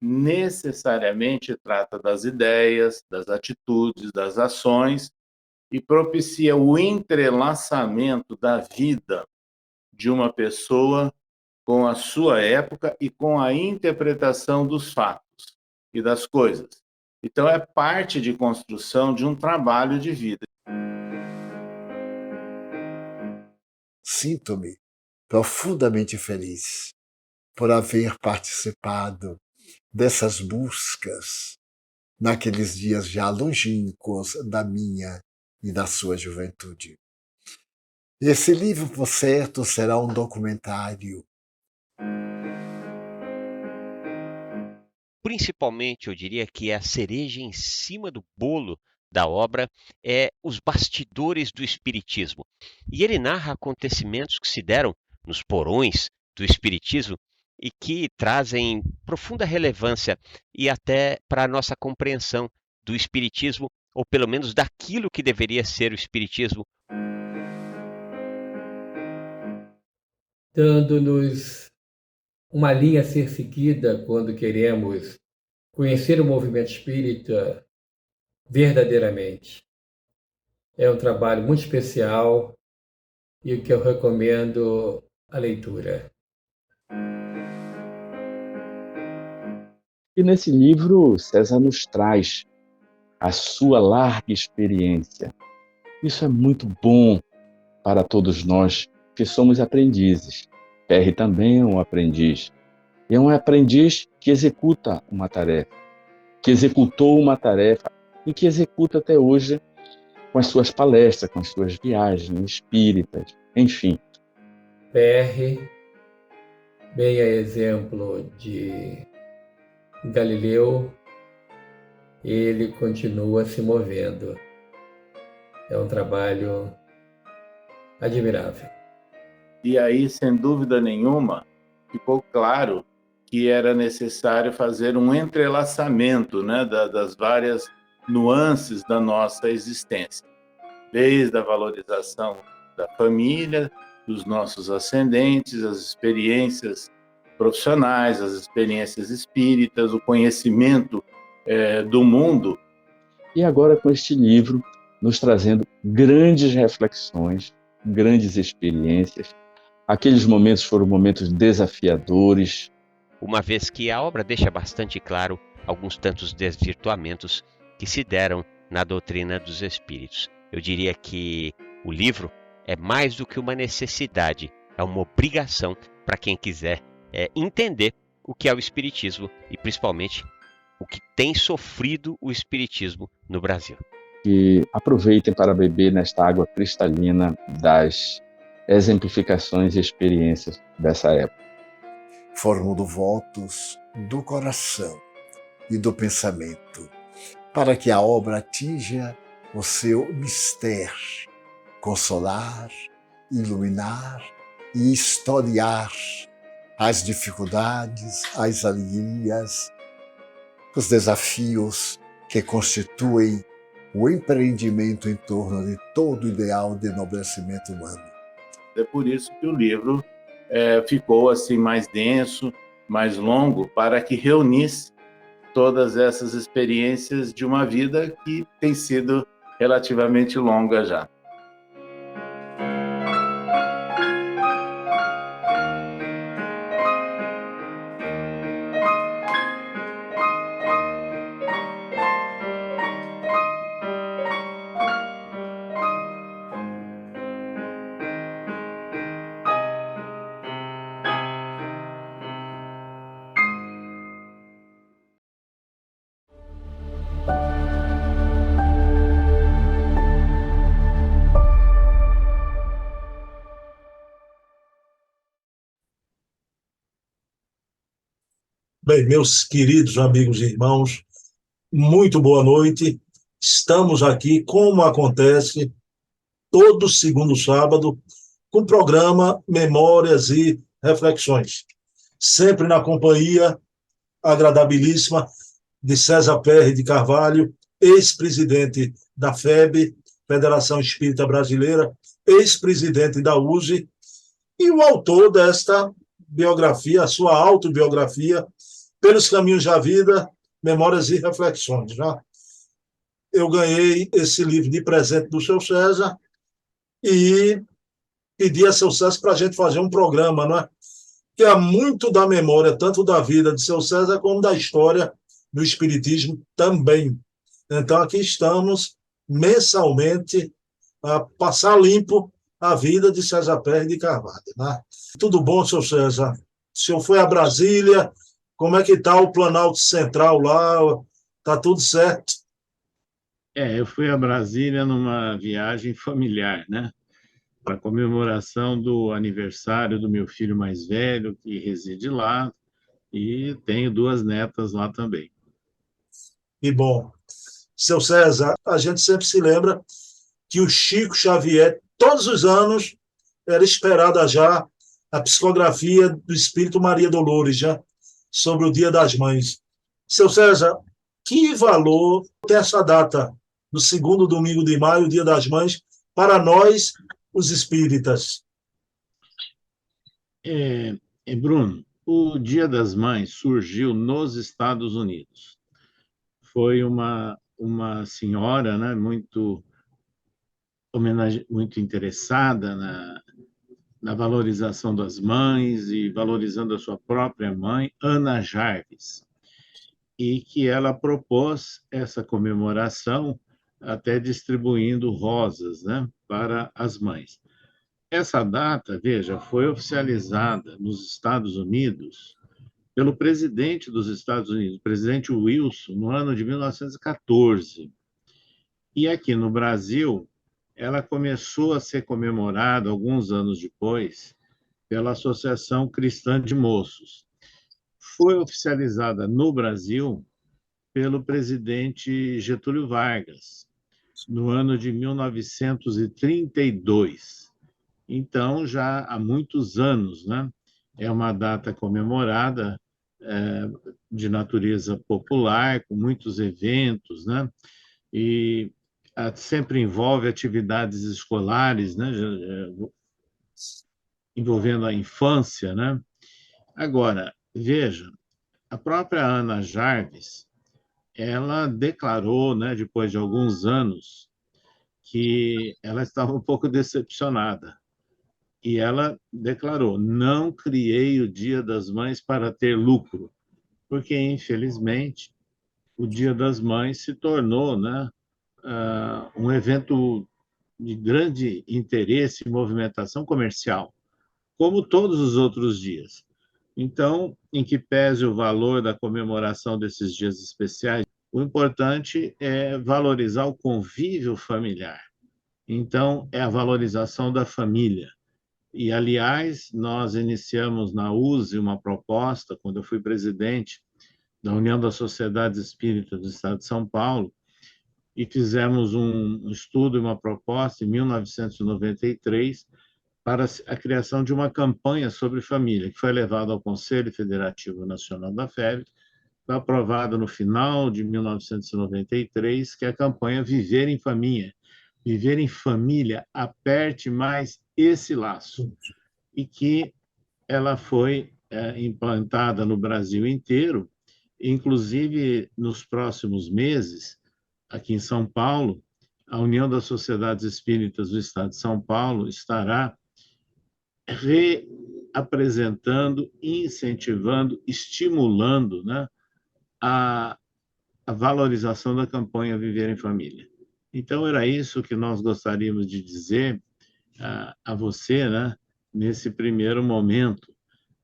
necessariamente trata das ideias, das atitudes, das ações e propicia o entrelaçamento da vida de uma pessoa com a sua época e com a interpretação dos fatos e das coisas. Então, é parte de construção de um trabalho de vida. Sinto-me profundamente feliz por haver participado dessas buscas naqueles dias já longínquos da minha e da sua juventude. Esse livro, por certo, será um documentário. Principalmente, eu diria que a cereja em cima do bolo da obra é os bastidores do espiritismo. E ele narra acontecimentos que se deram nos porões do espiritismo e que trazem profunda relevância e até para a nossa compreensão do espiritismo, ou pelo menos daquilo que deveria ser o espiritismo. Dando-nos uma linha a ser seguida quando queremos conhecer o movimento espírita verdadeiramente. É um trabalho muito especial e que eu recomendo a leitura. E nesse livro, César nos traz a sua larga experiência. Isso é muito bom para todos nós que somos aprendizes. Perry também é um aprendiz. E é um aprendiz que executa uma tarefa, que executou uma tarefa e que executa até hoje com as suas palestras, com as suas viagens espíritas, enfim. Perry, bem a exemplo de Galileu, ele continua se movendo. É um trabalho admirável. E aí, sem dúvida nenhuma, ficou claro que era necessário fazer um entrelaçamento, né, das várias nuances da nossa existência, desde a valorização da família, dos nossos ascendentes, as experiências profissionais, as experiências espíritas, o conhecimento do mundo. E agora com este livro, nos trazendo grandes reflexões, grandes experiências. Aqueles momentos foram momentos desafiadores. Uma vez que a obra deixa bastante claro alguns tantos desvirtuamentos que se deram na doutrina dos espíritos. Eu diria que o livro é mais do que uma necessidade, é uma obrigação para quem quiser entender o que é o espiritismo e principalmente o que tem sofrido o espiritismo no Brasil. E aproveitem para beber nesta água cristalina das exemplificações e experiências dessa época. Formulo votos do coração e do pensamento para que a obra atinja o seu mistério, consolar, iluminar e historiar as dificuldades, as alegrias, os desafios que constituem o empreendimento em torno de todo o ideal de enobrecimento humano. É por isso que o livro ficou assim mais denso, mais longo, para que reunisse todas essas experiências de uma vida que tem sido relativamente longa já. Bem, meus queridos amigos e irmãos, muito boa noite. Estamos aqui, como acontece, todo segundo sábado, com o programa Memórias e Reflexões. Sempre na companhia agradabilíssima de César Perry de Carvalho, ex-presidente da FEB, Federação Espírita Brasileira, ex-presidente da USE, e o autor desta biografia, a sua autobiografia, Pelos Caminhos da Vida, Memórias e Reflexões. Né? Eu ganhei esse livro de presente do seu César e pedi a seu César para a gente fazer um programa, não é? Que é muito da memória, tanto da vida de seu César, como da história do Espiritismo também. Então, aqui estamos, mensalmente, a passar limpo a vida de César Pérez de Carvalho. Né? Tudo bom, seu César? O senhor foi a Brasília, como é que está o Planalto Central lá? Está tudo certo? Eu fui a Brasília numa viagem familiar, né? Para comemoração do aniversário do meu filho mais velho, que reside lá, e tenho 2 netas lá também. E bom, seu César, a gente sempre se lembra que o Chico Xavier, todos os anos, era esperada já a psicografia do Espírito Maria Dolores, já, sobre o Dia das Mães. Seu César, que valor tem essa data, no 2º domingo de maio, o Dia das Mães, para nós, os espíritas? Bruno, o Dia das Mães surgiu nos Estados Unidos. Foi uma senhora, né, muito interessada na valorização das mães e valorizando a sua própria mãe, Ana Jarvis, e que ela propôs essa comemoração até distribuindo rosas, né, para as mães. Essa data, veja, foi oficializada nos Estados Unidos pelo presidente dos Estados Unidos, o presidente Wilson, no ano de 1914. E aqui no Brasil, ela começou a ser comemorada alguns anos depois pela Associação Cristã de Moços. Foi oficializada no Brasil pelo presidente Getúlio Vargas, no ano de 1932. Então, já há muitos anos, né? É uma data comemorada de natureza popular, com muitos eventos, né? E sempre envolve atividades escolares, né? Envolvendo a infância, né? Agora, veja, a própria Ana Jarvis, ela declarou, né, depois de alguns anos, que ela estava um pouco decepcionada. E ela declarou: não criei o Dia das Mães para ter lucro, porque, infelizmente, o Dia das Mães se tornou, né, um evento de grande interesse e movimentação comercial, como todos os outros dias. Então, em que pese o valor da comemoração desses dias especiais, o importante é valorizar o convívio familiar. Então, é a valorização da família. E, aliás, nós iniciamos na USE uma proposta, quando eu fui presidente da União das Sociedades Espíritas do Estado de São Paulo, e fizemos um estudo e uma proposta em 1993 para a criação de uma campanha sobre família, que foi levada ao Conselho Federativo Nacional da FEB, foi aprovada no final de 1993, que é a campanha Viver em Família. Viver em Família, aperte mais esse laço. E que ela foi implantada no Brasil inteiro, inclusive nos próximos meses, aqui em São Paulo, a União das Sociedades Espíritas do Estado de São Paulo estará reapresentando, incentivando, estimulando, né, a valorização da campanha Viver em Família. Então, era isso que nós gostaríamos de dizer a você, né, nesse primeiro momento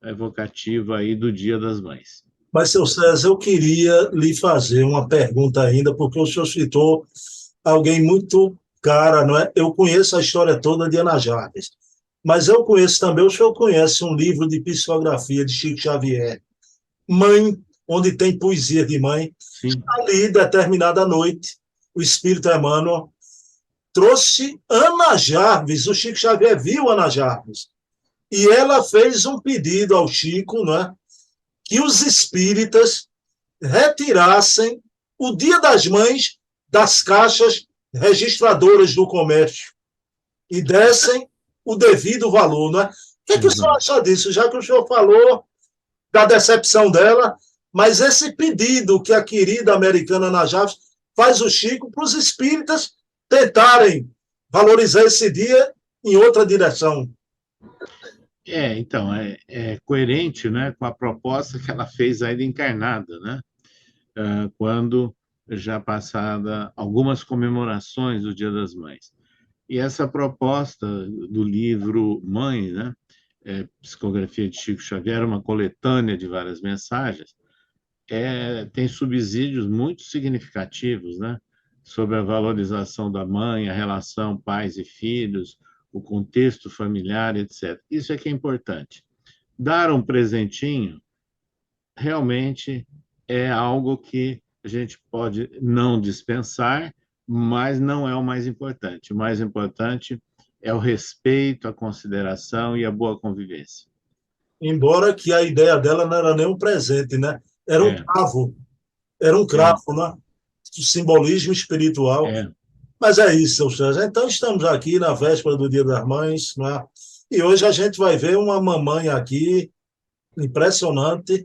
evocativo aí do Dia das Mães. Mas, seu César, eu queria lhe fazer uma pergunta ainda, porque o senhor citou alguém muito cara, não é? Eu conheço a história toda de Ana Jarvis, mas eu conheço também, o senhor conhece um livro de psicografia de Chico Xavier, Mãe, onde tem poesia de mãe. Sim. Ali, determinada noite, o Espírito Emmanuel trouxe Ana Jarvis, o Chico Xavier viu Ana Jarvis, e ela fez um pedido ao Chico, não é? Que os espíritas retirassem o Dia das Mães das caixas registradoras do comércio e dessem o devido valor, não é? O que o senhor acha disso? Já que o senhor falou da decepção dela, Mas esse pedido que a querida americana Ana Jales faz o Chico para os espíritas tentarem valorizar esse dia em outra direção. Então, é coerente, né, com a proposta que ela fez ainda encarnada, né? Quando já passada algumas comemorações do Dia das Mães. E essa proposta do livro Mãe, né, Psicografia de Chico Xavier, uma coletânea de várias mensagens, tem subsídios muito significativos, né, sobre a valorização da mãe, a relação pais e filhos, o contexto familiar, etc. Isso é que é importante. Dar um presentinho realmente é algo que a gente pode não dispensar, mas não é o mais importante. O mais importante é o respeito, a consideração e a boa convivência. Embora que a ideia dela não era nem um presente, né? Era um É, cravo, era um é, cravo, né? Simbolismo espiritual. é. Mas é isso, seu César. Então, estamos aqui na véspera do Dia das Mães, né? E hoje a gente vai ver uma mamãe aqui impressionante,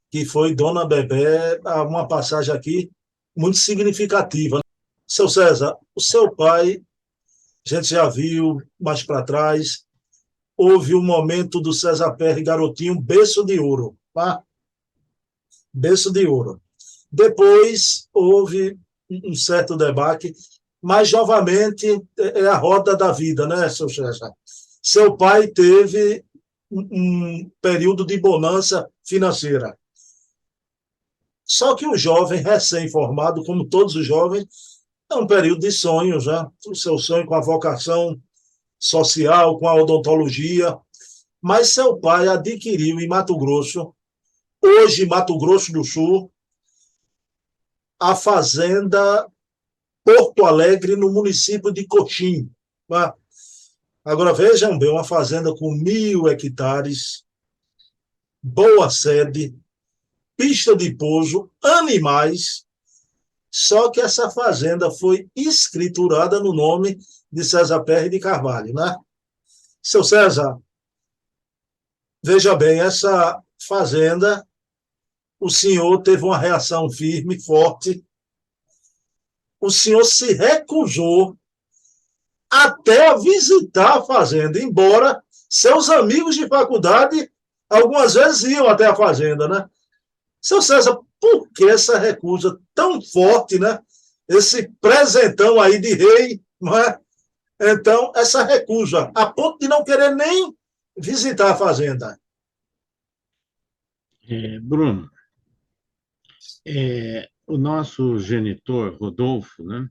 que foi Dona Bebé, uma passagem aqui muito significativa. Seu César, o seu pai, a gente já viu mais para trás, houve o momento do César Perry Garotinho, berço de ouro, tá? Berço de ouro. Depois houve um certo debate, mas novamente é a roda da vida, né, seu César? Seu pai teve um período de bonança financeira. Só que o jovem recém-formado, como todos os jovens, é um período de sonhos, né? O seu sonho com a vocação social, com a odontologia. Mas seu pai adquiriu em Mato Grosso, hoje Mato Grosso do Sul, a fazenda Porto Alegre, no município de Coxim. Né? Agora vejam bem, uma fazenda com 1.000 hectares, boa sede, pista de pouso, animais. Só que essa fazenda foi escriturada no nome de César Perry de Carvalho, né? Seu César, veja bem, essa fazenda, o senhor teve uma reação firme, forte. O senhor se recusou até a visitar a fazenda, embora seus amigos de faculdade algumas vezes iam até a fazenda, né? Seu César, por que essa recusa tão forte, né? Esse presentão aí de rei, não é? Então, essa recusa, a ponto de não querer nem visitar a fazenda. Bruno, o nosso genitor, Rodolfo, né,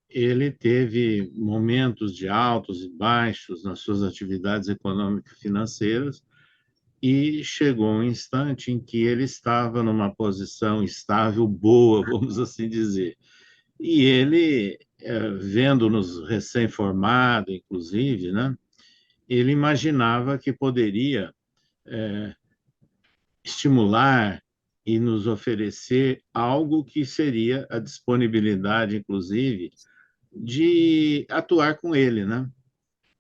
ele teve momentos de altos e baixos nas suas atividades econômicas e financeiras, e chegou um instante em que ele estava numa posição estável, boa, vamos assim dizer. E ele, vendo-nos recém-formado, inclusive, né, ele imaginava que poderia estimular e nos oferecer algo que seria a disponibilidade, inclusive, de atuar com ele, né?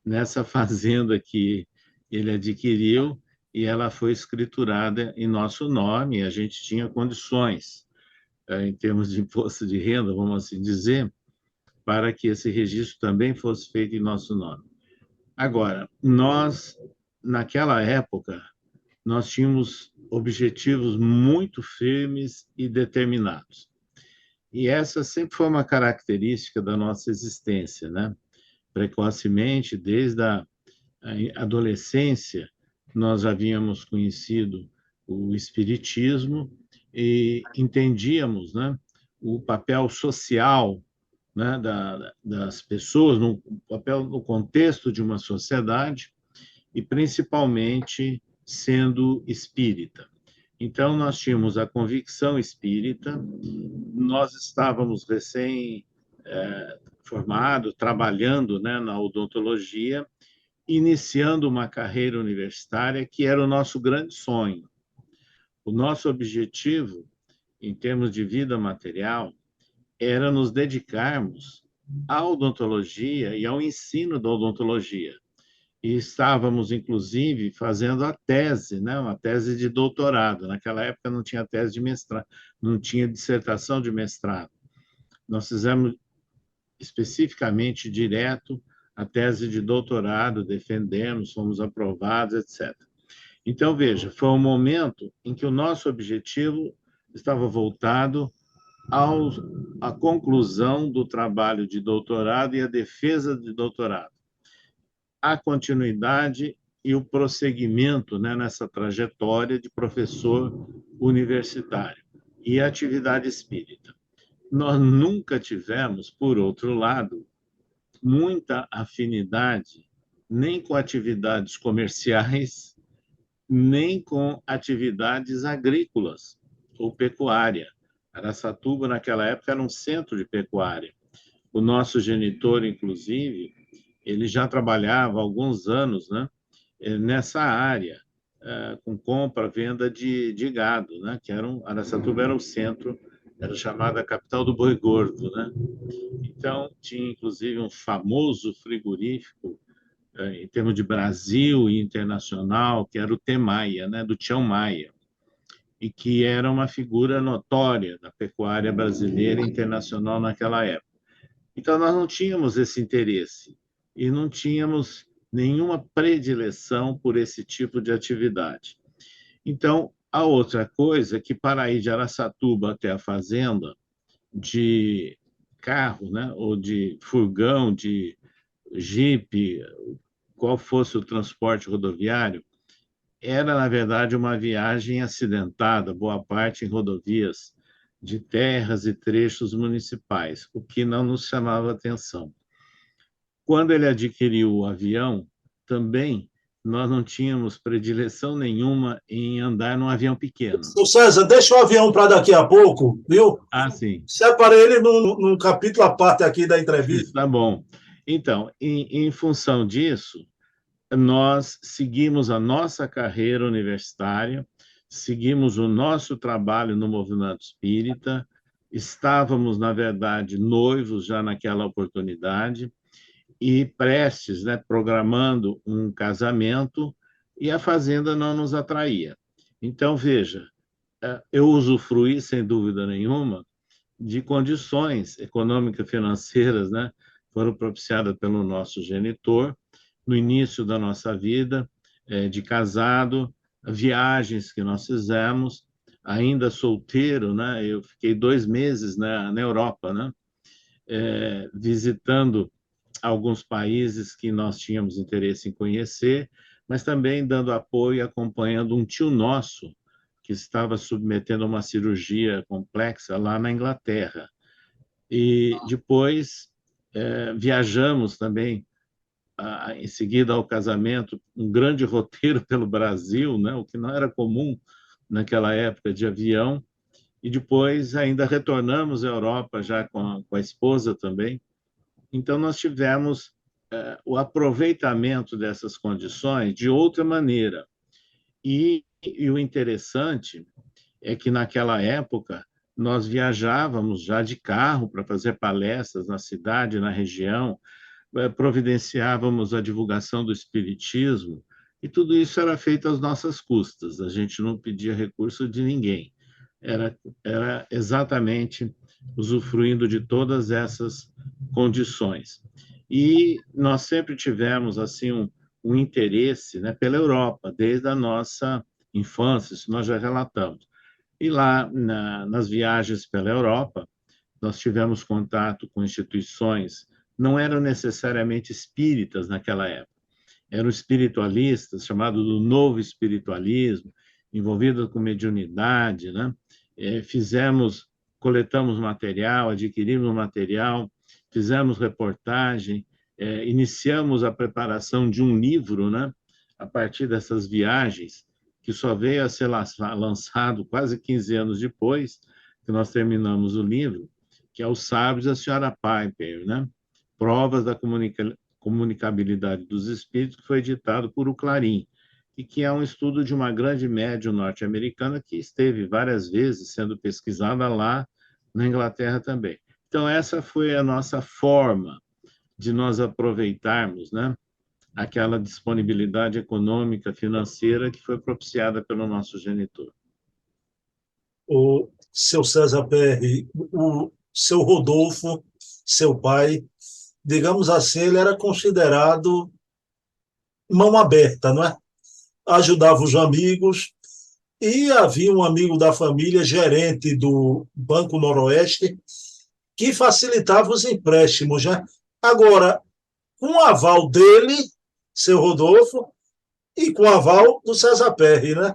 Nessa fazenda que ele adquiriu, e ela foi escriturada em nosso nome, e a gente tinha condições, em termos de imposto de renda, vamos assim dizer, para que esse registro também fosse feito em nosso nome. Agora, nós, naquela época, nós tínhamos objetivos muito firmes e determinados. E essa sempre foi uma característica da nossa existência, né? Precocemente, desde a adolescência, nós havíamos conhecido o espiritismo e entendíamos, né, o papel social, né, das pessoas, no papel no contexto de uma sociedade, e principalmente sendo espírita. Então, nós tínhamos a convicção espírita, nós estávamos recém-formados, trabalhando, né, na odontologia, iniciando uma carreira universitária que era o nosso grande sonho. O nosso objetivo, em termos de vida material, era nos dedicarmos à odontologia e ao ensino da odontologia. e estávamos, inclusive, fazendo a tese, né? Uma tese de doutorado. Naquela época não tinha tese de mestrado, não tinha dissertação de mestrado. Nós fizemos especificamente direto a tese de doutorado, defendemos, fomos aprovados, etc. Então, veja, foi um momento em que o nosso objetivo estava voltado à conclusão do trabalho de doutorado e à defesa de doutorado, a continuidade e o prosseguimento, né, nessa trajetória de professor universitário e atividade espírita. Nós nunca tivemos, por outro lado, muita afinidade nem com atividades comerciais, nem com atividades agrícolas ou pecuária. Araçatuba, naquela época, era um centro de pecuária. O nosso genitor, inclusive, ele já trabalhava há alguns anos, né, nessa área, com compra, venda de gado, né, que Araçatuba era o centro, era chamada a capital do boi gordo, né? Então, tinha inclusive um famoso frigorífico em termos de Brasil e internacional, que era o Temaia, né, do Tião Maia, e que era uma figura notória da pecuária brasileira e internacional naquela época. Então, nós não tínhamos esse interesse e não tínhamos nenhuma predileção por esse tipo de atividade. Então, a outra coisa é que para ir de Araçatuba até a fazenda, de carro, né, ou de furgão, de jipe, qual fosse o transporte rodoviário, era, na verdade, uma viagem acidentada, boa parte em rodovias de terras e trechos municipais, o que não nos chamava atenção. Quando ele adquiriu o avião, também nós não tínhamos predileção nenhuma em andar num avião pequeno. Ô César, deixa o avião para daqui a pouco, viu? Ah, sim. Separei ele num capítulo à parte aqui da entrevista. Tá bom. Então, em função disso, nós seguimos a nossa carreira universitária, seguimos o nosso trabalho no movimento espírita, estávamos, na verdade, noivos já naquela oportunidade e prestes, né, programando um casamento, e a fazenda não nos atraía. Então, veja, eu usufruí, sem dúvida nenhuma, de condições econômicas financeiras, né, foram propiciadas pelo nosso genitor, no início da nossa vida, de casado, viagens que nós fizemos, ainda solteiro, né, eu fiquei 2 meses na Europa, né, visitando alguns países que nós tínhamos interesse em conhecer, mas também dando apoio e acompanhando um tio nosso que estava submetendo a uma cirurgia complexa lá na Inglaterra. E depois viajamos também, em seguida ao casamento, um grande roteiro pelo Brasil, né, o que não era comum naquela época, de avião, e depois ainda retornamos à Europa já com a esposa também. Então, nós tivemos o aproveitamento dessas condições de outra maneira. E o interessante é que, naquela época, nós viajávamos já de carro para fazer palestras na cidade, na região, providenciávamos a divulgação do espiritismo, e tudo isso era feito às nossas custas, a gente não pedia recurso de ninguém. Era exatamente usufruindo de todas essas condições. E nós sempre tivemos assim um interesse, né, pela Europa, desde a nossa infância, isso nós já relatamos. E lá, nas viagens pela Europa, nós tivemos contato com instituições, não eram necessariamente espíritas naquela época, eram espiritualistas, chamados do novo espiritualismo, envolvidos com mediunidade, né? Coletamos material, adquirimos material, fizemos reportagem, iniciamos a preparação de um livro, né? A partir dessas viagens, que só veio a ser lançado quase 15 anos depois que nós terminamos o livro, que é Os Sábios da Senhora Piper, né? Provas da comunicabilidade dos espíritos, que foi editado por o Clarim, e que é um estudo de uma grande médium norte-americana que esteve várias vezes sendo pesquisada lá na Inglaterra também. Então, essa foi a nossa forma de nós aproveitarmos, né, aquela disponibilidade econômica, financeira que foi propiciada pelo nosso genitor. O seu César PR, o seu Rodolfo, seu pai, digamos assim, ele era considerado mão aberta, não é? Ajudava os amigos, e havia um amigo da família, gerente do Banco Noroeste, que facilitava os empréstimos, né? Agora, com o aval dele, seu Rodolfo, e com o aval do César Perry, né?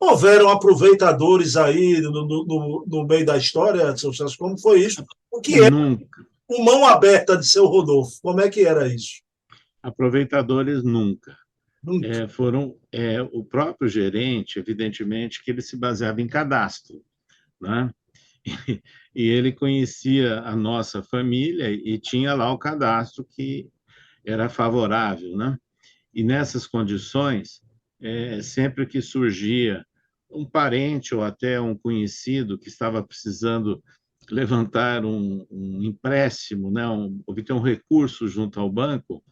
Houveram aproveitadores aí no meio da história, seu César, como foi isso? O que é Nunca. o mão aberta de seu Rodolfo? Como é que era isso? Aproveitadores nunca. Nunca. O próprio gerente, evidentemente, que ele se baseava em cadastro, né? E ele conhecia a nossa família e tinha lá o cadastro que era favorável, né? E nessas condições, sempre que surgia um parente ou até um conhecido que estava precisando levantar um empréstimo, né? Obter um recurso junto ao banco,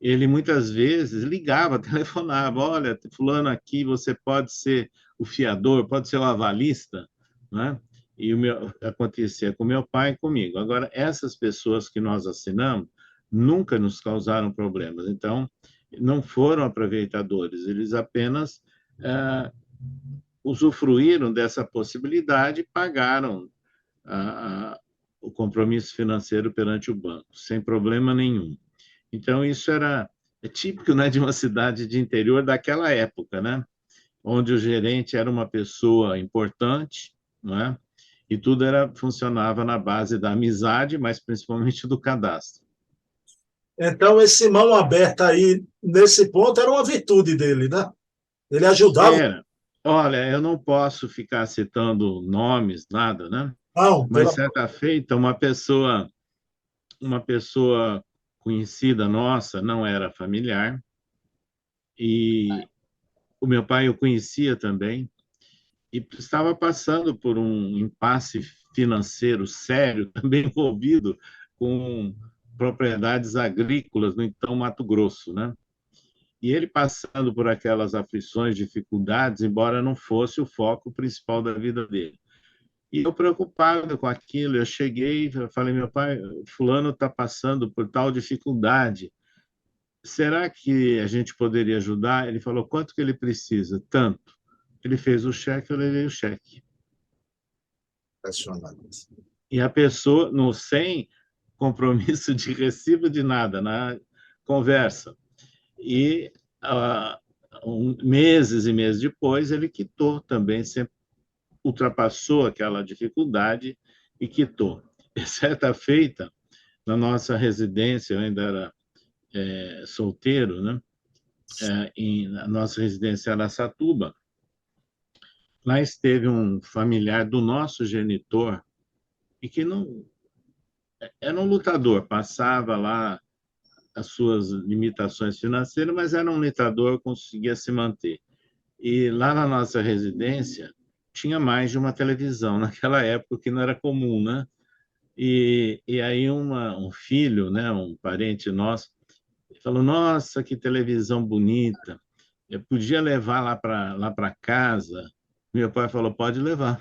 ele muitas vezes ligava, telefonava, olha, fulano aqui, você pode ser o fiador, pode ser o avalista, né? E acontecia com meu pai e comigo. Agora, essas pessoas que nós assinamos nunca nos causaram problemas. Então, não foram aproveitadores, eles apenas usufruíram dessa possibilidade e pagaram o compromisso financeiro perante o banco, sem problema nenhum. Então, isso é típico, né, de uma cidade de interior daquela época, né, onde o gerente era uma pessoa importante, né, e tudo funcionava na base da amizade, mas principalmente do cadastro. Então, esse mão aberta aí, nesse ponto, era uma virtude dele, né? Ele ajudava. Olha, eu não posso ficar citando nomes, nada, né? Não, Mas certa feita, uma pessoa conhecida nossa, não era familiar, e o meu pai eu conhecia também, e estava passando por um impasse financeiro sério, também envolvido com propriedades agrícolas no então Mato Grosso, né? E ele passando por aquelas aflições, dificuldades, embora não fosse o foco principal da vida dele. E eu preocupado com aquilo, eu cheguei e falei, meu pai, fulano está passando por tal dificuldade, será que a gente poderia ajudar? Ele falou, quanto que ele precisa? Tanto. Ele fez o cheque, eu levei o cheque. Impressionante. E a pessoa, sem compromisso de recibo de nada, na conversa. E meses e meses depois, ele quitou também, sempre ultrapassou aquela dificuldade e quitou. E certa feita, na nossa residência, eu ainda era solteiro, né? Na nossa residência em Araçatuba, lá esteve um familiar do nosso genitor, e que não era um lutador, passava lá as suas limitações financeiras, mas era um lutador, conseguia se manter. E lá na nossa residência tinha mais de uma televisão, naquela época que não era comum, né? E aí um filho, né, um parente nosso, falou, nossa, que televisão bonita, eu podia levar lá para casa? Meu pai falou, pode levar.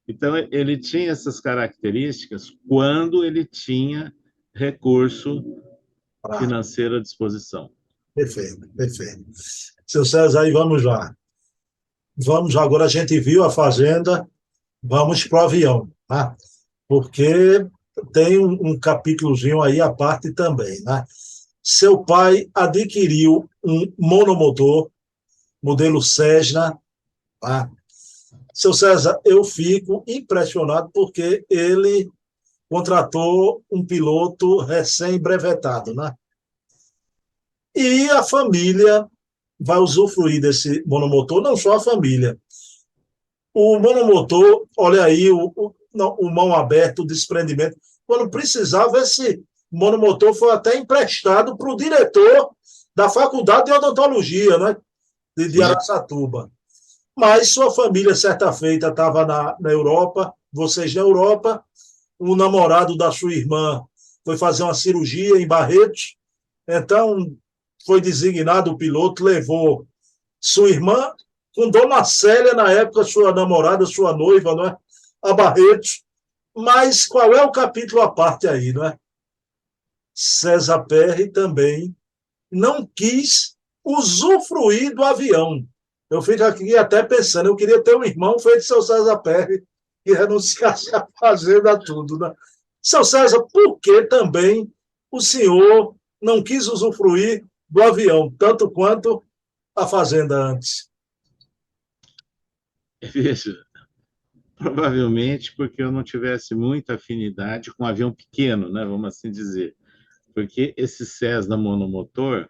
Então, ele tinha essas características quando ele tinha recurso financeiro à disposição. Perfeito, perfeito. Seu César, aí vamos lá. Vamos, agora a gente viu a fazenda, vamos para o avião, tá? Porque tem um capítulozinho aí à parte também, né? Seu pai adquiriu um monomotor, modelo Cessna, tá? Seu César, eu fico impressionado porque ele contratou um piloto recém-brevetado, né? E a família vai usufruir desse monomotor, não só a família. O monomotor, olha aí, o mão aberta, o desprendimento. Quando precisava, esse monomotor foi até emprestado para o diretor da Faculdade de Odontologia, né? De Araçatuba. Mas sua família, certa feita, estava na Europa, vocês na Europa, o namorado da sua irmã foi fazer uma cirurgia em Barretos, Então, foi designado o piloto, levou sua irmã com Dona Célia, na época, sua namorada, sua noiva, não é? A Barretos. Mas qual é o capítulo à parte aí, não é? César Perry também não quis usufruir do avião. Eu fico aqui até pensando, eu queria ter um irmão feito seu César Perry que renunciasse a fazenda tudo, né? Seu César, por que também o senhor não quis usufruir do avião, tanto quanto a fazenda antes? Veja, provavelmente porque eu não tivesse muita afinidade com um avião pequeno, né, vamos assim dizer. Porque esse Cessna monomotor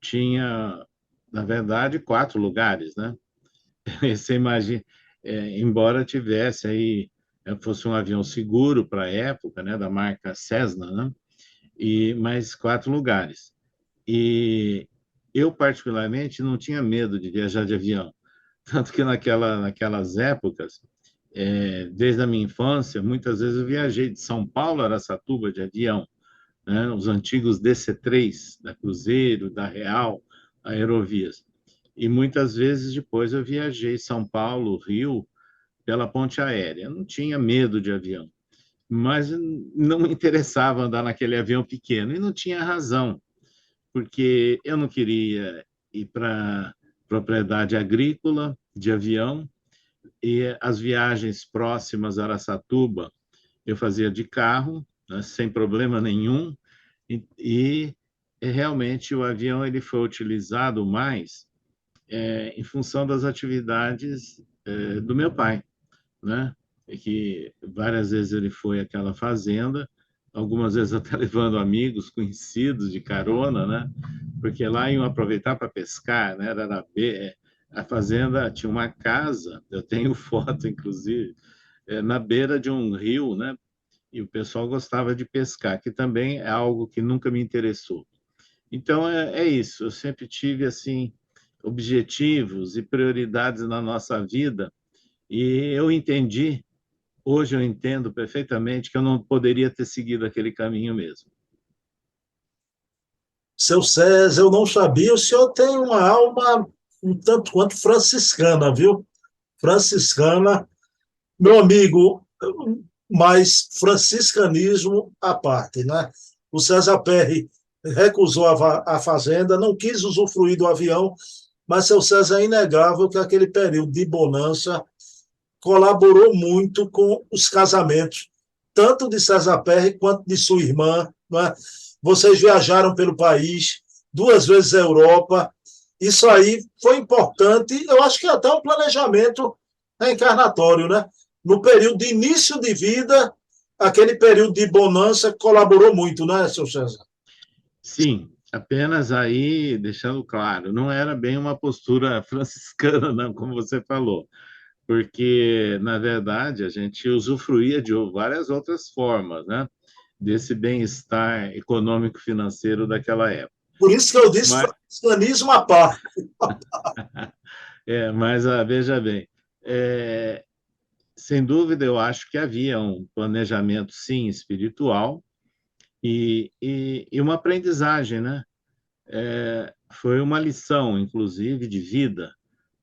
tinha, na verdade, 4 lugares, né? Você imagina, embora tivesse aí, fosse um avião seguro para a época, né, da marca Cessna, né? E mais 4 lugares. E eu, particularmente, não tinha medo de viajar de avião. Tanto que naquelas épocas, desde a minha infância, muitas vezes eu viajei de São Paulo a Araçatuba de avião, né? Os antigos DC-3, da Cruzeiro, da Real, Aerovias. E muitas vezes depois eu viajei São Paulo, Rio, pela ponte aérea. Eu não tinha medo de avião, mas não me interessava andar naquele avião pequeno, e não tinha razão, porque eu não queria ir para propriedade agrícola de avião, e as viagens próximas a Araçatuba eu fazia de carro, né, sem problema nenhum, e realmente o avião ele foi utilizado mais em função das atividades do meu pai, né? E que várias vezes ele foi àquela fazenda, algumas vezes até levando amigos, conhecidos de carona, né? Porque lá iam aproveitar para pescar, né? A fazenda tinha uma casa, eu tenho foto, inclusive, na beira de um rio, né? E o pessoal gostava de pescar, que também é algo que nunca me interessou. Então, é isso, eu sempre tive, assim, objetivos e prioridades na nossa vida, e hoje eu entendo perfeitamente que eu não poderia ter seguido aquele caminho mesmo. Seu César, eu não sabia, o senhor tem uma alma um tanto quanto franciscana, viu? Franciscana, meu amigo, mas franciscanismo à parte, né? O César Perry recusou a fazenda, não quis usufruir do avião, mas seu César é inegável que aquele período de bonança colaborou muito com os casamentos, tanto de César Perry quanto de sua irmã, né? Vocês viajaram pelo país, 2 vezes a Europa, isso aí foi importante, eu acho que até um planejamento reencarnatório, né? No período de início de vida, aquele período de bonança colaborou muito, né, seu César? Sim, apenas aí, deixando claro, não era bem uma postura franciscana, não, como você falou, porque, na verdade, a gente usufruía de várias outras formas, né, desse bem-estar econômico-financeiro daquela época. Por isso que eu disse Mas, franciscanismo à parte. mas veja bem, é, sem dúvida, eu acho que havia um planejamento, sim, espiritual e uma aprendizagem, né? Foi uma lição, inclusive, de vida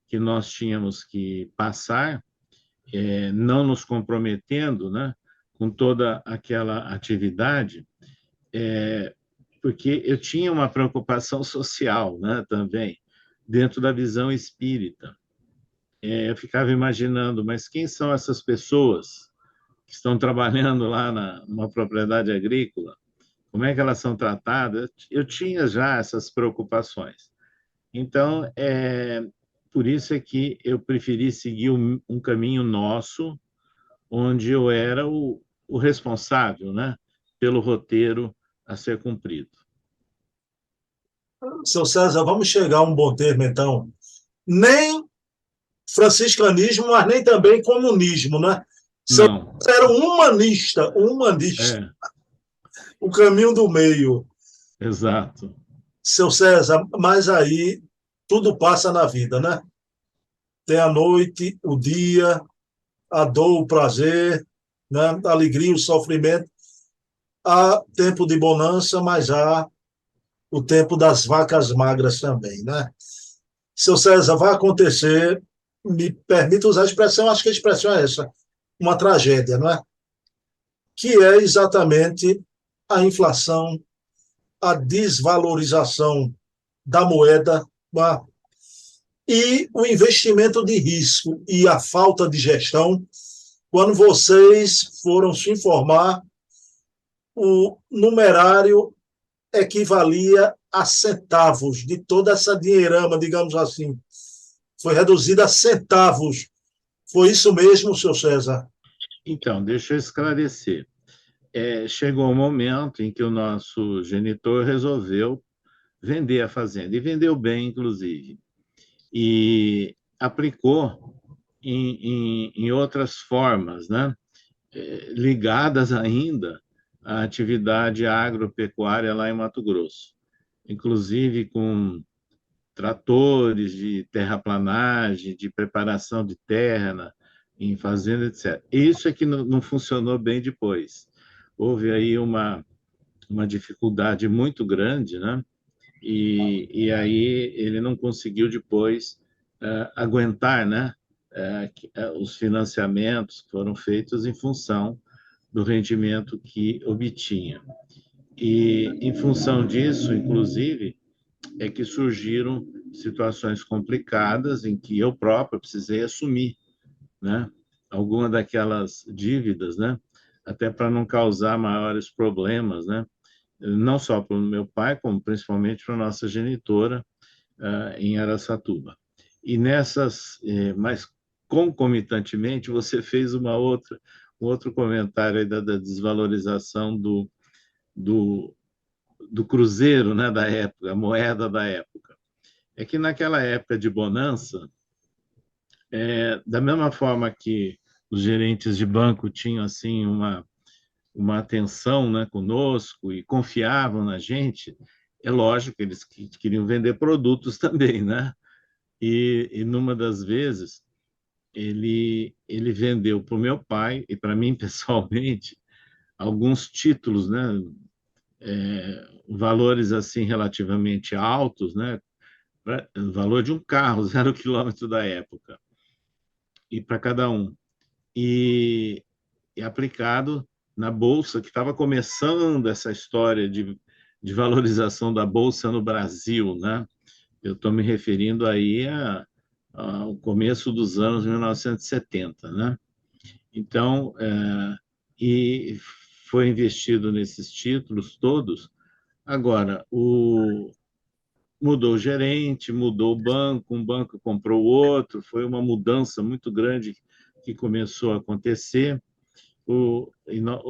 que nós tínhamos que passar, não nos comprometendo, né, com toda aquela atividade, porque eu tinha uma preocupação social, né, também, dentro da visão espírita. Eu ficava imaginando, mas quem são essas pessoas que estão trabalhando lá numa propriedade agrícola? Como é que elas são tratadas? Eu tinha já essas preocupações. Então, por isso é que eu preferi seguir um caminho nosso, onde eu era o responsável, né, pelo roteiro a ser cumprido. Seu César, vamos chegar a um bom termo, então. Nem franciscanismo, mas nem também comunismo, né? Seu Não, César era um humanista, é, o caminho do meio. exato. Seu César, mas aí tudo passa na vida, né? Tem a noite, o dia, a dor, o prazer, né? A alegria, o sofrimento. Há tempo de bonança, mas há o tempo das vacas magras também, né? Seu César, vai acontecer, me permita usar a expressão, acho que a expressão é essa, uma tragédia, não é? Que é exatamente a inflação, a desvalorização da moeda, tá? E o investimento de risco e a falta de gestão. Quando vocês foram se informar, o numerário equivalia a centavos de toda essa dinheirama, digamos assim. Foi reduzido a centavos. Foi isso mesmo, seu César? Então, deixa eu esclarecer. Chegou um momento em que o nosso genitor resolveu vender a fazenda, e vendeu bem, inclusive, e aplicou em outras formas, né? Ligadas ainda à atividade agropecuária lá em Mato Grosso, inclusive com tratores de terraplanagem, de preparação de terra em fazenda, etc. Isso é que não funcionou bem depois. Houve aí uma dificuldade muito grande, né? E aí ele não conseguiu depois aguentar, né? Os financiamentos que foram feitos em função do rendimento que obtinha. E, em função disso, inclusive, é que surgiram situações complicadas em que eu próprio precisei assumir, né? Alguma daquelas dívidas, né? Até para não causar maiores problemas, né? Não só para o meu pai, como principalmente para a nossa genitora em Araçatuba. E nessas, mas concomitantemente, você fez um outro comentário aí da desvalorização do cruzeiro, né, da época, a moeda da época. É que naquela época de bonança, da mesma forma que os gerentes de banco tinham assim uma atenção, né, conosco e confiavam na gente, é lógico que eles queriam vender produtos também, né? E numa das vezes ele vendeu para o meu pai e para mim pessoalmente alguns títulos, né? Valores assim relativamente altos, né? O valor de um carro, 0 quilômetro da época, e para cada um. E aplicado na Bolsa, que estava começando essa história de valorização da Bolsa no Brasil, né? Eu estou me referindo aí ao começo dos anos 1970, né? Então, e foi investido nesses títulos todos. Agora, mudou o gerente, mudou o banco, um banco comprou o outro, foi uma mudança muito grande que começou a acontecer. O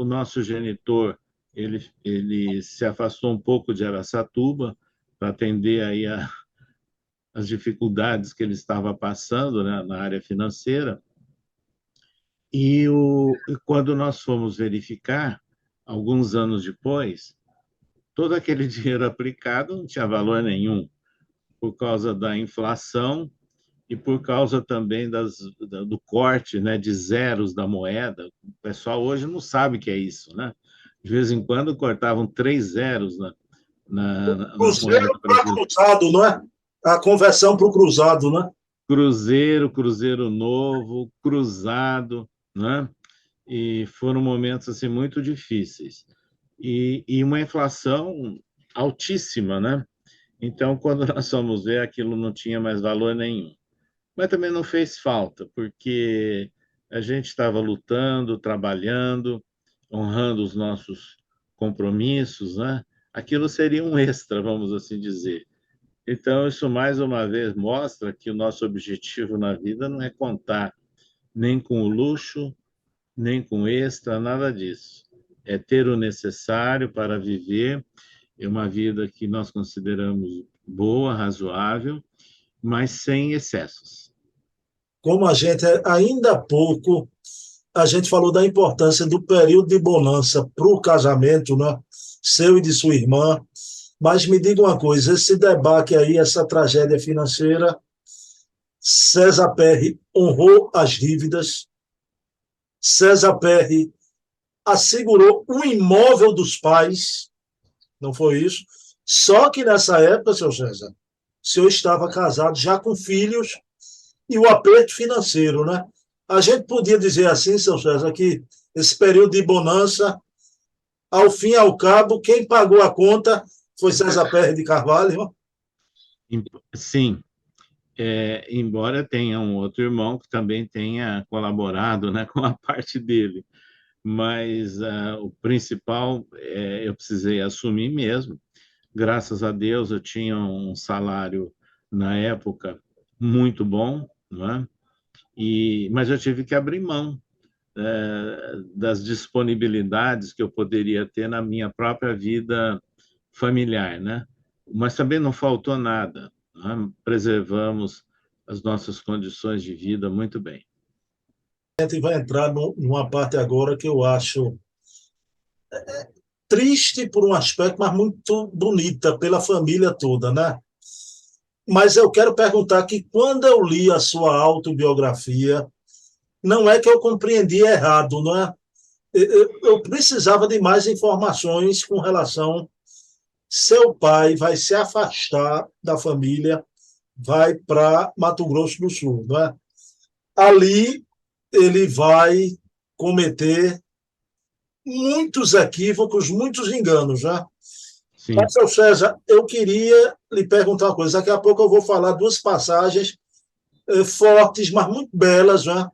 nosso genitor ele se afastou um pouco de Araçatuba para atender aí as dificuldades que ele estava passando, né, na área financeira. E quando nós fomos verificar, alguns anos depois, todo aquele dinheiro aplicado não tinha valor nenhum, por causa da inflação e por causa também do corte, né, de zeros da moeda. O pessoal hoje não sabe o que é isso, né? De vez em quando cortavam 3 zeros na moeda Cruzeiro para brasileira. cruzado, não é? A conversão para o cruzado, né? Cruzeiro novo, cruzado, né? E foram momentos assim muito difíceis. E uma inflação altíssima, né? Então, quando nós fomos ver, aquilo não tinha mais valor nenhum. Mas também não fez falta, porque a gente estava lutando, trabalhando, honrando os nossos compromissos, né? Aquilo seria um extra, vamos assim dizer. Então, isso mais uma vez mostra que o nosso objetivo na vida não é contar nem com o luxo, nem com extra, nada disso. É ter o necessário para viver uma vida que nós consideramos boa, razoável, mas sem excessos. Como a gente, ainda há pouco, a gente falou da importância do período de bonança para o casamento, né? Seu e de sua irmã. Mas me diga uma coisa, esse debate aí, essa tragédia financeira, César Perry honrou as dívidas, César Perry assegurou o imóvel dos pais, não foi isso? Só que nessa época, seu César, o senhor estava casado já com filhos e o aperto financeiro, né? A gente podia dizer assim, seu César, que esse período de bonança, ao fim e ao cabo, quem pagou a conta foi César Pérez de Carvalho. Sim, embora tenha um outro irmão que também tenha colaborado, né, com a parte dele, mas o principal eu precisei assumir mesmo. Graças a Deus eu tinha um salário na época muito bom, né? Mas eu tive que abrir mão das disponibilidades que eu poderia ter na minha própria vida familiar, né? Mas também não faltou nada, né? Preservamos as nossas condições de vida muito bem. A gente vai entrar numa parte agora que eu acho triste por um aspecto, mas muito bonita pela família toda, né? Mas eu quero perguntar que quando eu li a sua autobiografia, não é que eu compreendi errado, não é? Eu precisava de mais informações com relação. Seu pai vai se afastar da família, vai para Mato Grosso do Sul, não é? Ali ele vai cometer muitos equívocos, muitos enganos, né? Sim. Mas, seu César, eu queria lhe perguntar uma coisa. Daqui a pouco eu vou falar duas passagens fortes, mas muito belas, né?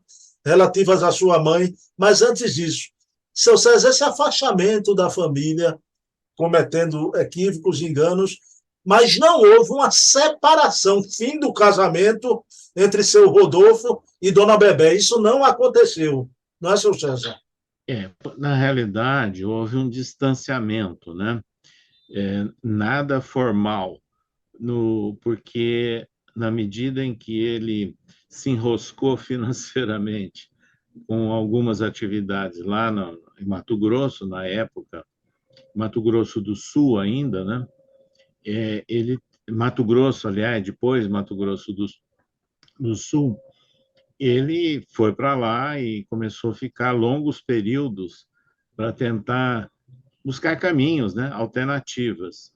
Relativas à sua mãe. Mas antes disso, seu César, esse afastamento da família, cometendo equívocos, enganos, mas não houve uma separação, fim do casamento entre seu Rodolfo e Dona Bebé. Isso não aconteceu, não é, seu César? Na realidade, houve um distanciamento, né? Nada formal, porque na medida em que ele se enroscou financeiramente com algumas atividades lá em Mato Grosso, na época, Mato Grosso do Sul ainda, né? Mato Grosso, aliás, depois Mato Grosso do Sul, ele foi para lá e começou a ficar longos períodos para tentar buscar caminhos, né, alternativas.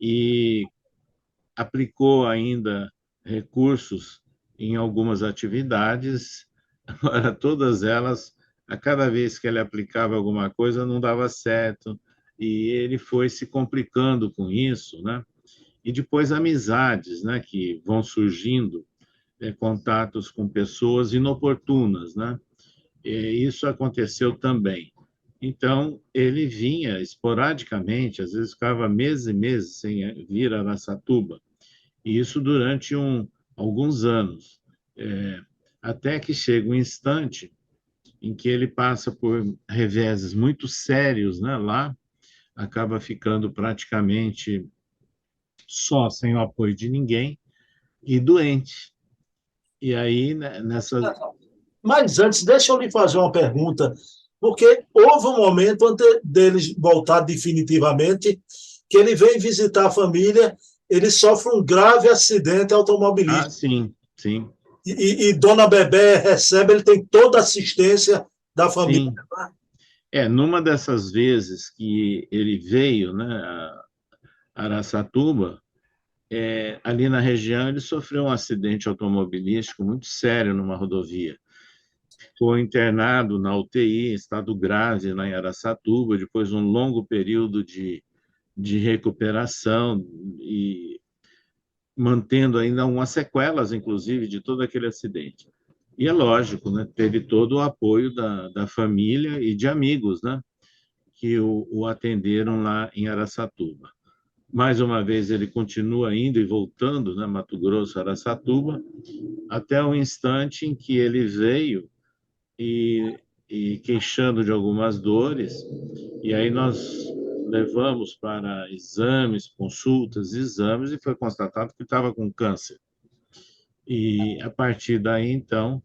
E aplicou ainda recursos em algumas atividades, agora todas elas, a cada vez que ele aplicava alguma coisa, não dava certo, e ele foi se complicando com isso, né? E depois amizades, né, que vão surgindo, contatos com pessoas inoportunas, né? Isso aconteceu também. Então, ele vinha esporadicamente, às vezes ficava meses e meses sem vir a Araçatuba, e isso durante alguns anos, até que chega um instante em que ele passa por reveses muito sérios, né, lá, acaba ficando praticamente só, sem o apoio de ninguém, e doente. E aí, né, Mas antes, deixa eu lhe fazer uma pergunta, porque houve um momento antes dele voltar definitivamente, que ele vem visitar a família, ele sofre um grave acidente automobilístico. Sim, sim. E Dona Bebé recebe, ele tem toda a assistência da família. Sim. Numa dessas vezes que ele veio, né, a Araçatuba, ali na região ele sofreu um acidente automobilístico muito sério numa rodovia. Ficou internado na UTI, estado grave lá em Araçatuba, depois de um longo período de recuperação e mantendo ainda algumas sequelas, inclusive, de todo aquele acidente. E é lógico, né, teve todo o apoio da família e de amigos, né, que o atenderam lá em Araçatuba. Mais uma vez, ele continua indo e voltando, né, Mato Grosso, Araçatuba, até o instante em que ele veio e queixando de algumas dores, e aí nós levamos para exames, consultas, exames, e foi constatado que estava com câncer. E a partir daí, então,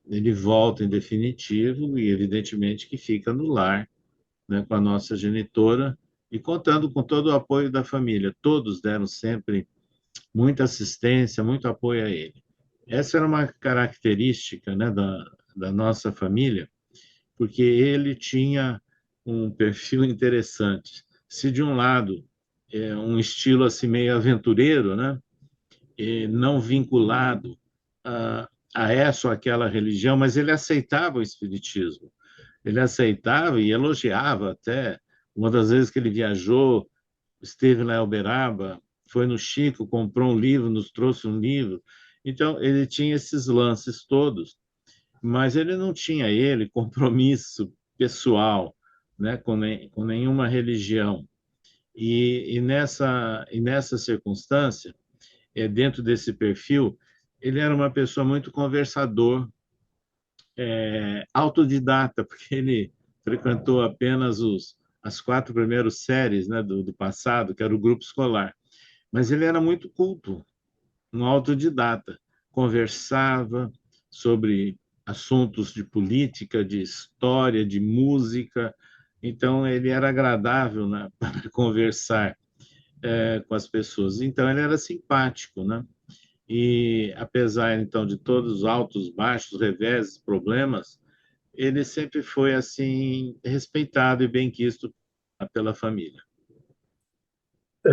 ele volta em definitivo e, evidentemente, que fica no lar, né, com a nossa genitora e contando com todo o apoio da família. Todos deram sempre muita assistência, muito apoio a ele. Essa era uma característica, né, da nossa família, porque ele tinha um perfil interessante. Se de um lado um estilo assim meio aventureiro, né? E não vinculado a essa ou aquela religião, mas ele aceitava o espiritismo. Ele aceitava e elogiava até. Uma das vezes que ele viajou, esteve lá em Uberaba, foi no Chico, comprou um livro, nos trouxe um livro. Então, ele tinha esses lances todos, mas ele não tinha compromisso pessoal, né, com nenhuma religião. E nessa circunstância, dentro desse perfil, ele era uma pessoa muito conversador, autodidata, porque ele frequentou apenas as 4 primeiras séries, né, do passado, que era o grupo escolar. Mas ele era muito culto, um autodidata. Conversava sobre assuntos de política, de história, de música. Então, ele era agradável, né, para conversar com as pessoas. Então, ele era simpático, né? E, apesar, então, de todos os altos, baixos, reveses, problemas, ele sempre foi, assim, respeitado e benquisto pela família.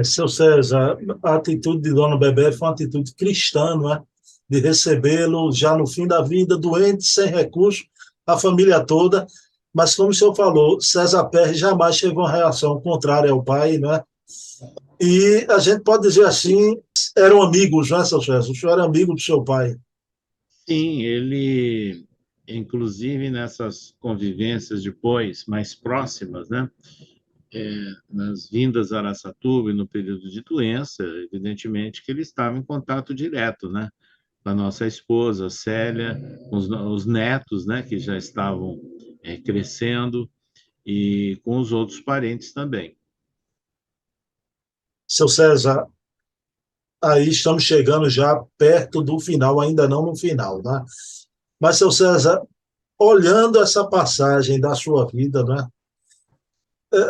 Seu César, a atitude de Dona Bebé foi uma atitude cristã, não é? De recebê-lo já no fim da vida, doente, sem recurso, a família toda. Mas, como o senhor falou, César Pérez jamais teve uma reação contrária ao pai, né? E a gente pode dizer assim, eram amigos, né, seu César? O senhor era amigo do seu pai. Sim, ele, inclusive nessas convivências depois, mais próximas, né? Nas vindas a Araçatuba e no período de doença, evidentemente que ele estava em contato direto, né? Com a nossa esposa, Célia, com os netos, né? Que já estavam crescendo, e com os outros parentes também. Seu César, aí estamos chegando já perto do final, ainda não no final, né? Mas, seu César, olhando essa passagem da sua vida, né?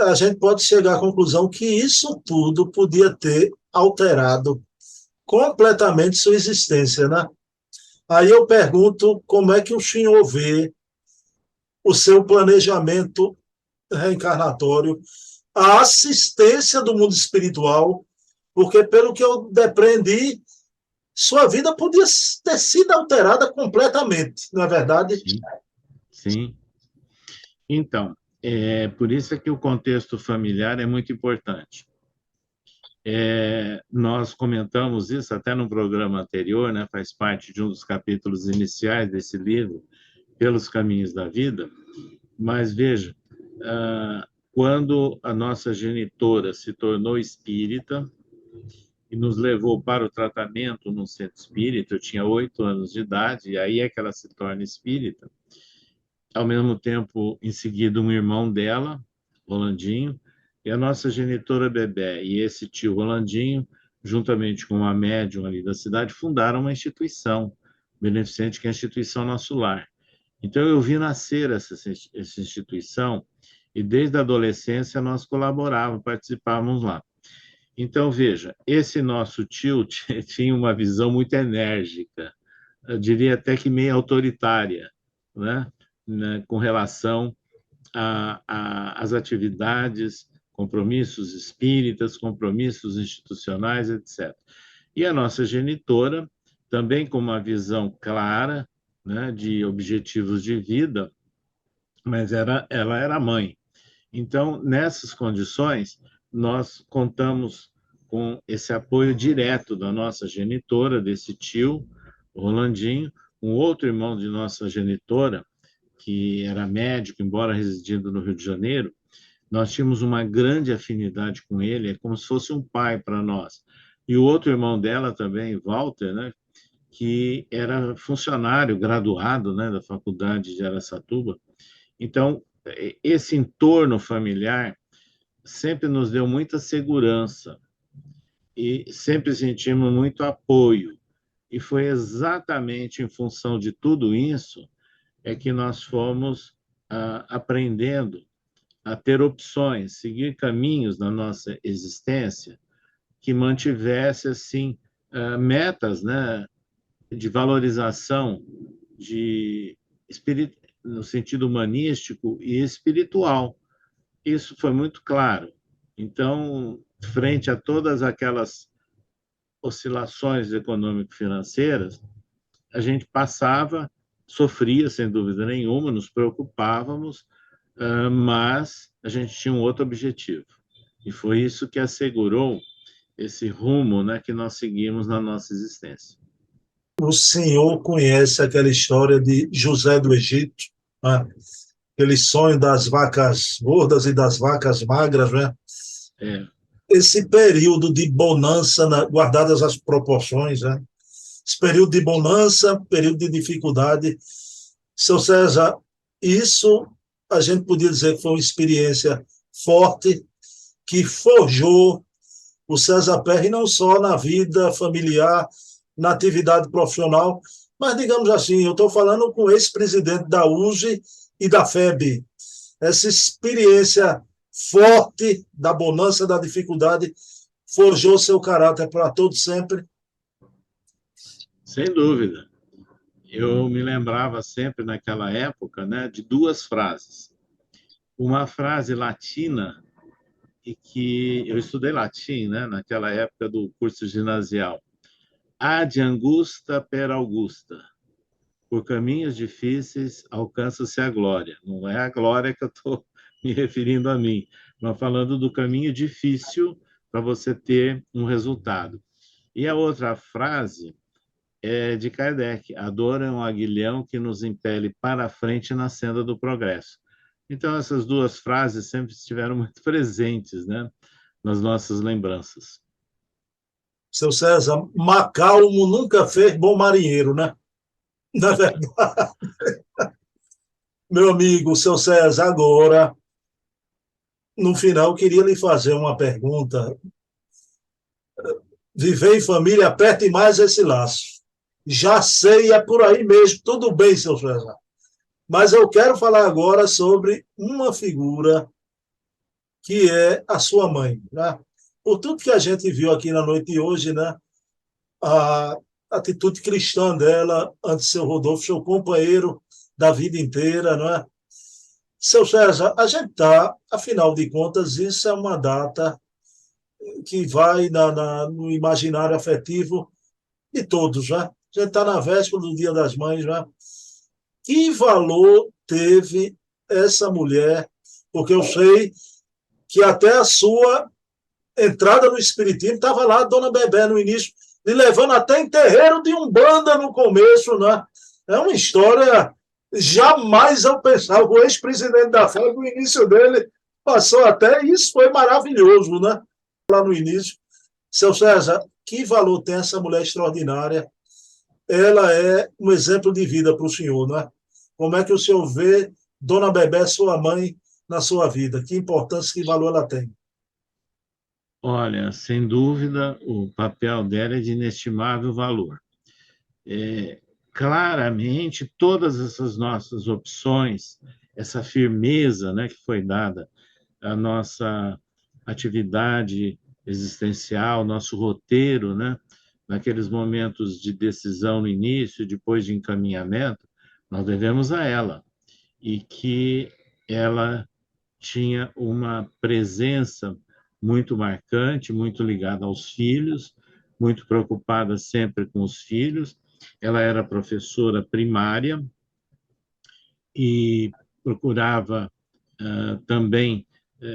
A gente pode chegar à conclusão que isso tudo podia ter alterado completamente sua existência, né? Aí eu pergunto como é que o senhor vê o seu planejamento reencarnatório, a assistência do mundo espiritual, porque pelo que eu depreendi, sua vida podia ter sido alterada completamente, não é verdade? Sim, sim. Então, por isso é que o contexto familiar é muito importante. Nós comentamos isso até no programa anterior, né? Faz parte de um dos capítulos iniciais desse livro, Pelos Caminhos da Vida. Mas veja, quando a nossa genitora se tornou espírita e nos levou para o tratamento no centro espírita, eu tinha 8 anos de idade, e aí é que ela se torna espírita. Ao mesmo tempo, em seguida, um irmão dela, Rolandinho, e a nossa genitora Bebé e esse tio Rolandinho, juntamente com uma médium ali da cidade, fundaram uma instituição beneficente, que é a Instituição Nosso Lar. Então, eu vi nascer essa instituição e, desde a adolescência, nós colaborávamos, participávamos lá. Então, veja, esse nosso tio tinha uma visão muito enérgica, eu diria até que meio autoritária, né? Com relação às atividades, compromissos espíritas, compromissos institucionais, etc. E a nossa genitora, também com uma visão clara, né, de objetivos de vida, mas ela era mãe. Então, nessas condições, nós contamos com esse apoio direto da nossa genitora, desse tio, Rolandinho, um outro irmão de nossa genitora, que era médico, embora residindo no Rio de Janeiro. Nós tínhamos uma grande afinidade com ele, é como se fosse um pai para nós. E o outro irmão dela também, Walter, né, que era funcionário graduado, né, da Faculdade de Araçatuba. Então, esse entorno familiar sempre nos deu muita segurança e sempre sentimos muito apoio. E foi exatamente em função de tudo isso que nós fomos aprendendo a ter opções, seguir caminhos na nossa existência que mantivesse assim metas, né, de valorização de no sentido humanístico e espiritual. Isso foi muito claro. Então, frente a todas aquelas oscilações econômico-financeiras, a gente passava, sofria, sem dúvida nenhuma, nos preocupávamos, mas a gente tinha um outro objetivo. E foi isso que assegurou esse rumo, né, que nós seguimos na nossa existência. O senhor conhece aquela história de José do Egito, né? Aquele sonho das vacas gordas e das vacas magras, né? É. Esse período de bonança, guardadas as proporções, né? Esse período de bonança, período de dificuldade. Seu César, isso a gente podia dizer que foi uma experiência forte que forjou o César Perry não só na vida familiar, na atividade profissional, mas, digamos assim, eu estou falando com o ex-presidente da USE e da FEB. Essa experiência forte da bonança, da dificuldade, forjou seu caráter para todo sempre. Sem dúvida. Eu me lembrava sempre, naquela época, né, de duas frases. Uma frase latina, e que eu estudei latim, né, naquela época do curso ginasial. Ad angusta per augusta. Por caminhos difíceis alcança-se a glória. Não é a glória que eu estou me referindo a mim, mas falando do caminho difícil para você ter um resultado. E a outra frase é de Kardec: a dor é um aguilhão que nos impele para a frente na senda do progresso. Então, essas duas frases sempre estiveram muito presentes, né, nas nossas lembranças. Seu César, Macalmo nunca fez bom marinheiro, né? Na verdade. Meu amigo, seu César, agora, no final, eu queria lhe fazer uma pergunta. Viver em família, aperte mais esse laço. Já sei, é por aí mesmo. Tudo bem, seu César. Mas eu quero falar agora sobre uma figura que é a sua mãe, né? Por tudo que a gente viu aqui na noite de hoje, né? A atitude cristã dela ante seu Rodolfo, seu companheiro da vida inteira, não é? Seu César, a gente está, afinal de contas, isso é uma data que vai no imaginário afetivo de todos, né? A gente está na véspera do Dia das Mães, né? Que valor teve essa mulher? Porque eu sei que até a sua entrada no Espiritismo estava lá a Dona Bebé no início, lhe levando até em terreiro de Umbanda no começo, né? É uma história, jamais eu pensava, o ex-presidente da FEB, o início dele passou até, e isso foi maravilhoso, né? Lá no início. Seu César, que valor tem essa mulher extraordinária? Ela é um exemplo de vida para o senhor, né? Como é que o senhor vê Dona Bebé, sua mãe, na sua vida? Que importância, que valor ela tem? Olha, sem dúvida, o papel dela é de inestimável valor. Claramente, todas essas nossas opções, essa firmeza, né, que foi dada à nossa atividade existencial, nosso roteiro, né, naqueles momentos de decisão no início, depois de encaminhamento, nós devemos a ela. E que ela tinha uma presença muito marcante, muito ligada aos filhos, muito preocupada sempre com os filhos. Ela era professora primária e procurava também,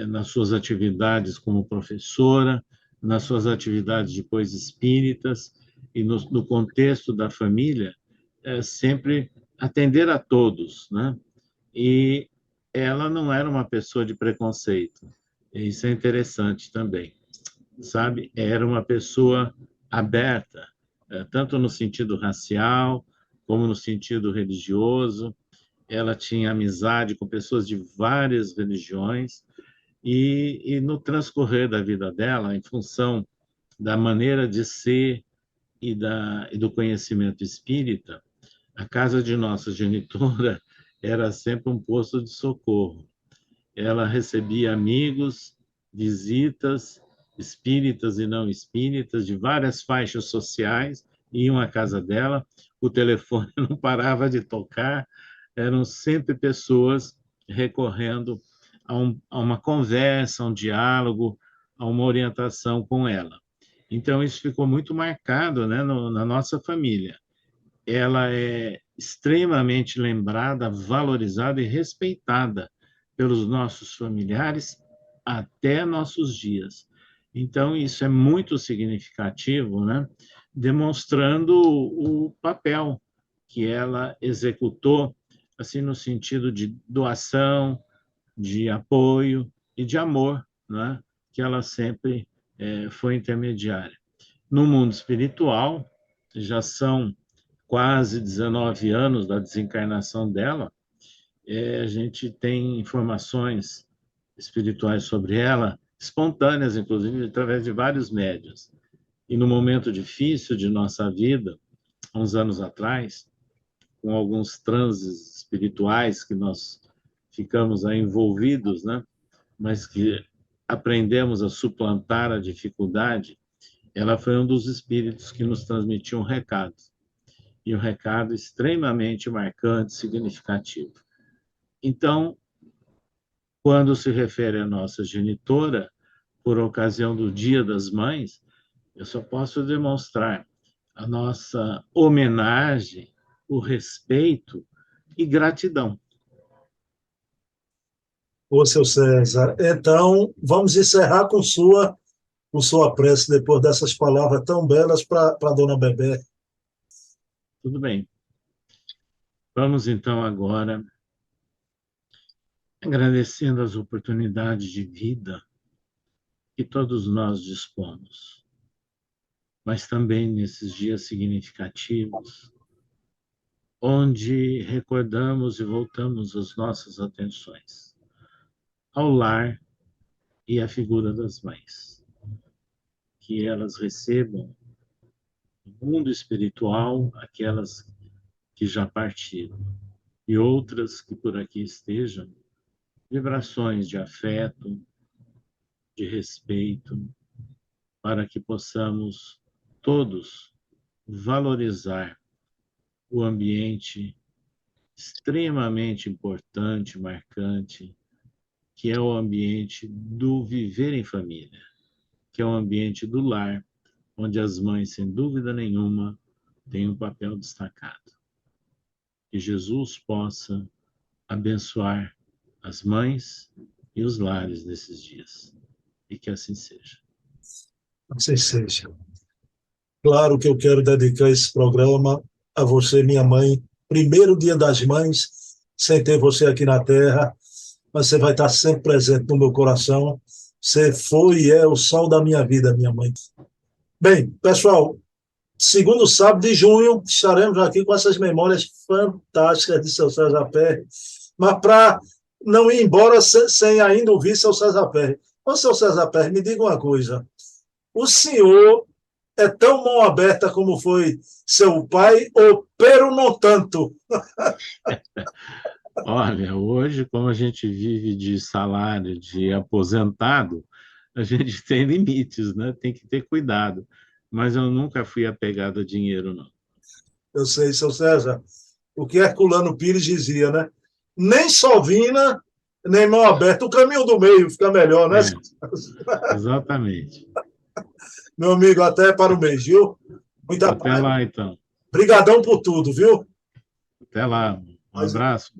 nas suas atividades como professora, nas suas atividades depois espíritas e no contexto da família, sempre atender a todos, né? E ela não era uma pessoa de preconceito. Isso é interessante também, sabe? Era uma pessoa aberta, tanto no sentido racial, como no sentido religioso. Ela tinha amizade com pessoas de várias religiões, e no transcorrer da vida dela, em função da maneira de ser e do conhecimento espírita, a casa de nossa genitora era sempre um posto de socorro. Ela recebia amigos, visitas, espíritas e não espíritas, de várias faixas sociais, iam à casa dela, o telefone não parava de tocar, eram sempre pessoas recorrendo a uma conversa, a um diálogo, a uma orientação com ela. Então, isso ficou muito marcado, né, na nossa família. Ela é extremamente lembrada, valorizada e respeitada pelos nossos familiares até nossos dias. Então, isso é muito significativo, né? Demonstrando o papel que ela executou, assim, no sentido de doação, de apoio e de amor, né? Que ela sempre foi intermediária. No mundo espiritual, já são quase 19 anos da desencarnação dela, a gente tem informações espirituais sobre ela, espontâneas, inclusive, através de vários médiuns. E no momento difícil de nossa vida, há uns anos atrás, com alguns transes espirituais que nós ficamos aí envolvidos, né? Mas que aprendemos a suplantar a dificuldade, ela foi um dos espíritos que nos transmitiu um recado. E um recado extremamente marcante, significativo. Então, quando se refere à nossa genitora, por ocasião do Dia das Mães, eu só posso demonstrar a nossa homenagem, o respeito e gratidão. Ô, seu César, então vamos encerrar com sua prece depois dessas palavras tão belas para a dona Bebé. Tudo bem. Vamos então agora, agradecendo as oportunidades de vida que todos nós dispomos, mas também nesses dias significativos, onde recordamos e voltamos as nossas atenções ao lar e à figura das mães, que elas recebam no mundo espiritual aquelas que já partiram e outras que por aqui estejam, vibrações de afeto, de respeito, para que possamos todos valorizar o ambiente extremamente importante, marcante, que é o ambiente do viver em família, que é o ambiente do lar, onde as mães, sem dúvida nenhuma, têm um papel destacado. Que Jesus possa abençoar as mães e os lares nesses dias. E que assim seja. Assim seja. Claro que eu quero dedicar esse programa a você, minha mãe. Primeiro Dia das Mães, sem ter você aqui na Terra, mas você vai estar sempre presente no meu coração. Você foi e é o sol da minha vida, minha mãe. Bem, pessoal, segundo sábado de junho, estaremos aqui com essas memórias fantásticas de seu César Perry, mas para não ir embora sem ainda ouvir seu César Perry. Ô, seu César Perry, me diga uma coisa. O senhor é tão mão aberta como foi seu pai, ou pero não tanto? Olha, hoje, como a gente vive de salário de aposentado, a gente tem limites, né? Tem que ter cuidado. Mas eu nunca fui apegado a dinheiro, não. Eu sei, seu César, o que Herculano Pires dizia, né? Nem sovina, nem mão aberta. O caminho do meio fica melhor, né? Exatamente. Meu amigo, até para o mês, viu? Muita Até paz. lá, então. Obrigadão por tudo, viu? Até lá. Um abraço.